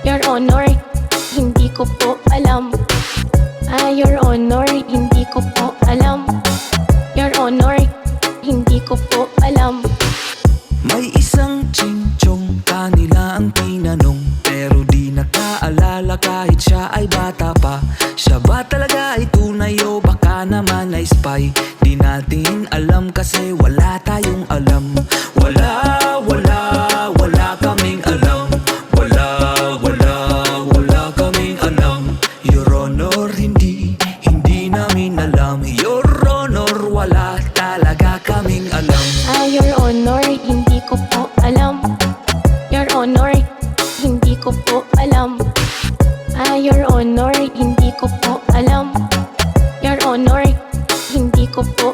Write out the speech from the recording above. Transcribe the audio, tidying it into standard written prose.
Your Honor, hindi ko po alam. Your Honor, hindi ko po alam. Your Honor, hindi ko po alam. May isang chingchong, kanila ang tinanong, pero di nakaalala kahit siya ay bata pa. Siya ba talaga ay tunay o baka naman ay spy? Di natin alam kasi wala tayong alam. Wala kaming alam. Wala kaming alam. Your Honor, hindi namin alam. Your Honor, wala talaga kaming alam. Your Honor, hindi ko po alam. Your Honor, hindi ko po alam. Your Honor, hindi ko po alam. Your Honor, hindi ko po